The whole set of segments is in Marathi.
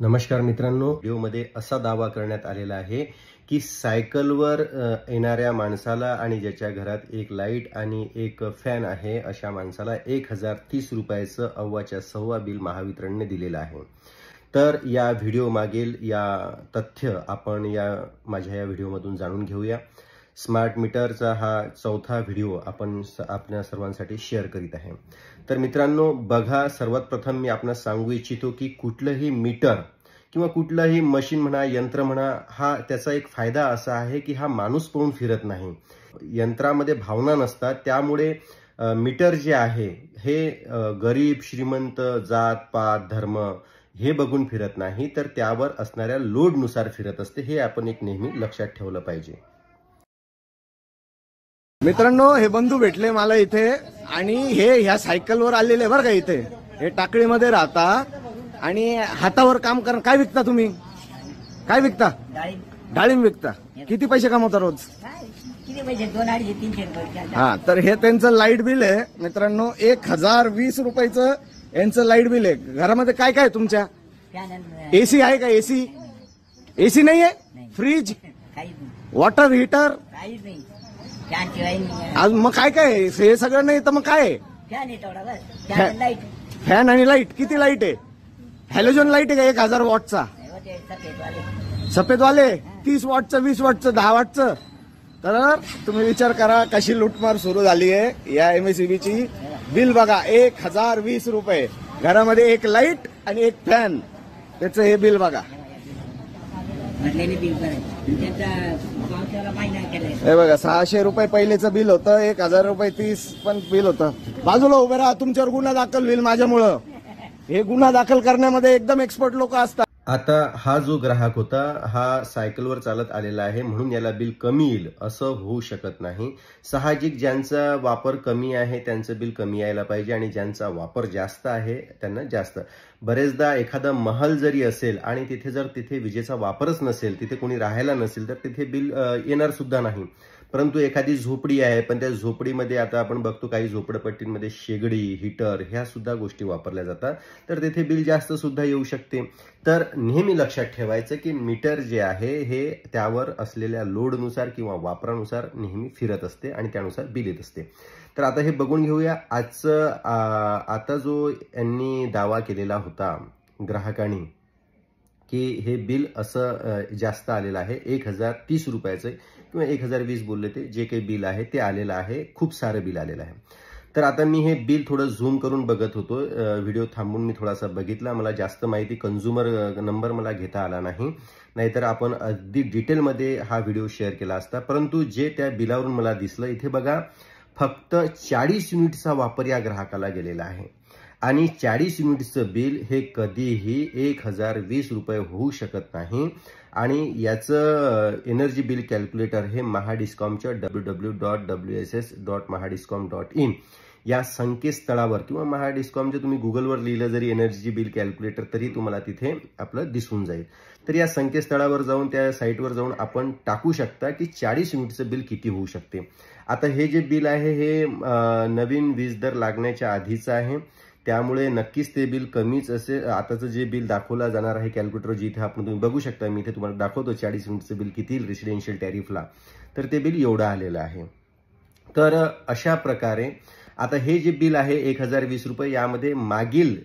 नमस्कार मित्रांनो, व्हिडिओमध्ये असा दावा करण्यात आलेला आहे की सायकलवर येणाऱ्या माणसाला आणि ज्याच्या घरात एक लाईट आणि एक फॅन आहे अशा माणसाला 1030 रुपयाचं अव्वाच्या सव्वा बिल महावितरणने दिलेलं आहे। तर या व्हिडिओ मागील या तथ्य आपण माझ्या या व्हिडिओमधून जाणून घेऊया। स्मार्ट मीटरचा हा चौथा व्हिडिओ आपण आपल्या सर्वांसाठी शेअर करीत आहे। तर मित्रांनो बघा, सर्वात प्रथम मी आपणास सांगू इच्छितो की कुठलंही मीटर किंवा कुठलंही मशीन म्हणा, यंत्र म्हणा, हा त्याचा एक फायदा असा आहे की हा माणूस पाहून फिरत नाही। यंत्रामध्ये भावना नसतात, त्यामुळे मीटर जे आहे हे गरीब श्रीमंत, जात पात धर्म हे बघून फिरत नाही, तर त्यावर असणाऱ्या लोडनुसार फिरत असते। हे आपण एक नेहमी लक्षात ठेवलं पाहिजे। मित्रांनो, हे बंधू भेटले मला इथे आणि हे ह्या सायकलवर आलेले बरं का। इथे हे टाकळीमध्ये राहता आणि हातावर काम कर। काय विकता तुम्ही? काय विकता? डाळिंब विकता। किती पैसे कमवता रोज? किती पैसे? 200-300 रुपये। हा, तर हे त्यांचं लाईट बिल आहे मित्रांनो, 1020 रुपयाचं यांचं लाईट बिल आहे। घरामध्ये काय काय तुमच्या? एसी आहे का? एसी एसी नाही आहे? फ्रीज, वॉटर हीटर काहीच नाही, फॅन शिवाय नाही। आज मग काय काय हे सगळं नाही तर मग काय आहे? फॅन आहे तेवढा बस, फॅन लाईट। फॅन आणि लाईट किती लाईट आहे? हॅलोजन लाईट आहे का 1000 वॉटचा? सफेदवाले 30 वॉटचं, 20 वॉटचं, 10 वॉटचं। तर तुम्ही विचार करा कशी लूटमार सुरू झाली आहे या एमएसईबीची। बिल बघा, 1020 रुपये। घरामध्ये एक लाईट आणि एक फॅन, त्याचं हे बिल बघा। हे बघा, 600 रुपये पहिलेचं बिल होतं, 1000 रुपये 30 पण बिल होतं। बाजूला उभे राहा, तुमच्यावर गुन्हा दाखल होईल माझ्यामुळं। हे गुन्हा दाखल करण्यामध्ये एकदम एक्सपर्ट लोक असतात। आता हा जो ग्राहक होता हा सायकलवर चालत आलेला आहे म्हणून याला बिल कमी येईल असं होऊ शकत नाही। साहजिक ज्यांचा वापर कमी आहे त्यांचं बिल कमी यायला पाहिजे आणि ज्यांचा वापर जास्त आहे त्यांना जास्त। बरेचदा एखादा महल जरी असेल आणि तिथे विजेचा वापरच नसेल, तिथे कोणी राहायला नसेल, तर तिथे बिल येणार सुद्धा नाही। परंतु एखादी झोपडी आहे, पण त्या झोपडीमध्ये आता आपण बघतो काही झोपडपट्टींमध्ये शेगडी, हीटर ह्या सुद्धा गोष्टी वापरल्या जातात, तर तिथे बिल जास्त सुद्धा येऊ शकते। तर नेहमी लक्षात ठेवायचं की मीटर जे आहे हे त्यावर असलेल्या लोडनुसार किंवा वापरानुसार नेहमी फिरत असते आणि त्यानुसार बिल येत असते। तर आता हे बघून घेऊया आजचं आता जो यांनी दावा केलेला होता ग्राहकांनी की हे बिल असं जास्त आलेलं आहे, 1030 रुपयाचं किंवा 1020 बोलले ते, जे काही बिल आहे ते आलेलं आहे, खूप सारं बिल आलेलं आहे। तर आता मी हे बिल थोडं झूम करून बघत होतो, व्हिडिओ थांबून मी थोडासा बघितला। मला जास्त माहिती कंझ्युमर नंबर मला घेता आला नाही, नाहीतर आपण अगदी डिटेलमध्ये हा व्हिडिओ शेअर केला असता। परंतु जे त्या बिलावरून मला दिसलं, इथे बघा फक्त 40 युनिटचा वापर या ग्राहकाला गेलेला आहे आणि 40 युनिटचं बिल हे कधीही 1020 रुपये होऊ शकत नाही। आणि याचं एनर्जी बिल कॅल्क्युलेटर हे महाडिस्कॉमच्या www.wss.mahadiscom.in या संकेतस्थळावर किंवा महाडिस्कॉमच्या तुम्ही गुगलवर लिहिलं जरी एनर्जी बिल कॅल्क्युलेटर तरी तुम्हाला तिथे आपलं दिसून जाईल। तर या संकेतस्थळावर जाऊन त्या साईटवर जाऊन आपण टाकू शकता की 40 युनिटचं बिल किती होऊ शकते। आता हे जे बिल आहे हे नवीन वीज दर लागण्याच्या आधीचं आहे, त्यामुळे नक्कीच ते बिल कमीच असेल। आताचं जे बिल दाखवला जाणार आहे कॅल्क्युलेटर जिथे आपण तुम्ही बघू शकता, मी इथे तुम्हाला दाखवतो 40 युनिटचं बिल किती रेसिडेन्शियल टॅरिफला, तर ते बिल एवढं आलेलं आहे। तर अशा प्रकारे आता हे जे बिल आहे 1020 रुपये, यामध्ये मागील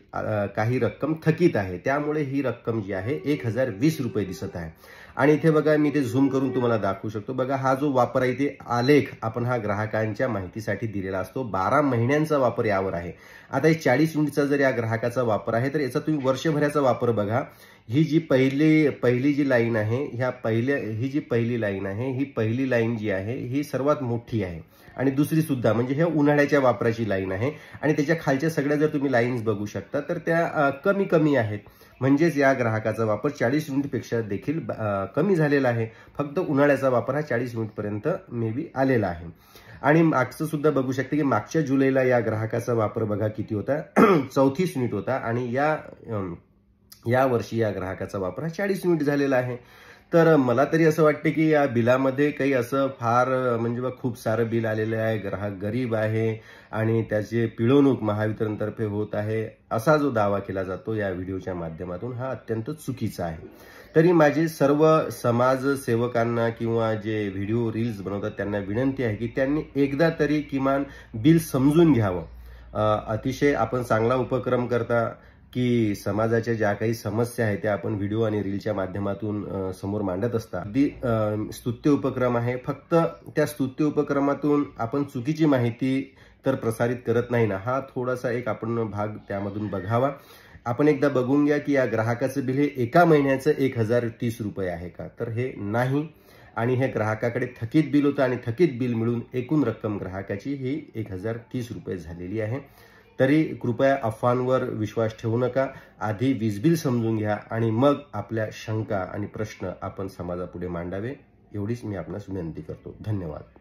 काही रक्कम थकीत आहे, त्यामुळे ही रक्कम जी आहे 1020 रुपये दिसत आहे। आणि इथे बघा, मी ते झूम करून तुम्हाला दाखवू शकतो। बघा, हा जो वापर आहे ते आलेख आपण हा ग्राहकांच्या माहितीसाठी दिलेला असतो। 12 महिन्यांचा वापर यावर आहे। आता 40 युनिटचा जर या ग्राहकाचा वापर आहे तर याचा तुम्ही वर्षभराचा वापर बघा। ही जी पहिली जी लाईन आहे, ही जी पहिली लाईन आहे, ही पहिली लाईन जी आहे ही सर्वात मोठी आहे आणि दुसरी सुद्धा, म्हणजे हे उन्हाळ्याच्या वापराची लाईन आहे। आणि त्याच्या खालच्या सगळ्या जर तुम्ही लाईन्स बघू शकता तर त्या कमी आहे, म्हणजेच या ग्राहकाचा वापर 40 युनिटपेक्षा देखील कमी झालेला आहे। फक्त उन्हाळ्याचा वापर हा 40 युनिटपर्यंत मे बी आलेला आहे। आणि मागचं सुद्धा बघू शकते की मागच्या जुलैला या ग्राहकाचा वापर बघा किती होता, 34 युनिट होता आणि या वर्षी या ग्राहकाचा वापर हा 40 युनिट झालेला आहे। तर मला तरी असं वाटते की या बिलामध्ये काही असं फार म्हणजे खूप सारं बिल आलेलं आहे, ग्राहक गरीब आहे आणि त्याची पिळवणूक महावितरणतर्फे होत आहे असा जो दावा केला जातो या व्हिडिओच्या माध्यमातून हा अत्यंत चुकीचा आहे. तरी माझी सर्व समाजसेवकांना किंवा जे व्हिडिओ रील्स बनवतात त्यांना विनंती आहे की त्यांनी एकदा तरी किमान बिल समजून घ्यावं. अतिशय आपण चांगला उपक्रम करता की समाजाच्या ज्या काही समस्या आहेत त्या आपण व्हिडिओ आणि रीलच्या माध्यमातून समोर मांडत असता. अगदी स्तुत्य उपक्रम आहे. फक्त त्या स्तुत्य उपक्रमातून आपण चुकीची माहिती तर प्रसारित करत नाही ना, हा थोडासा एक आपण भाग त्यामधून बघावा. आपण एकदा बघून घ्या की या ग्राहकाचं बिल हे एका महिन्याचं 1030 रुपये आहे का, तर हे नाही. आणि हे ग्राहकाकडे थकीत बिल होतं आणि थकीत बिल मिळून एकूण रक्कम ग्राहकाची ही 1030 रुपये झालेली आहे. तरी कृपया अफवांवर विश्वास ठेवू नका. आधी वीज बिल समजून घ्या आणि मग आपल्या शंका आणि प्रश्न आपण समाजापुढे मांडावे. एवढीच मी आपणास विनंती करतो. धन्यवाद.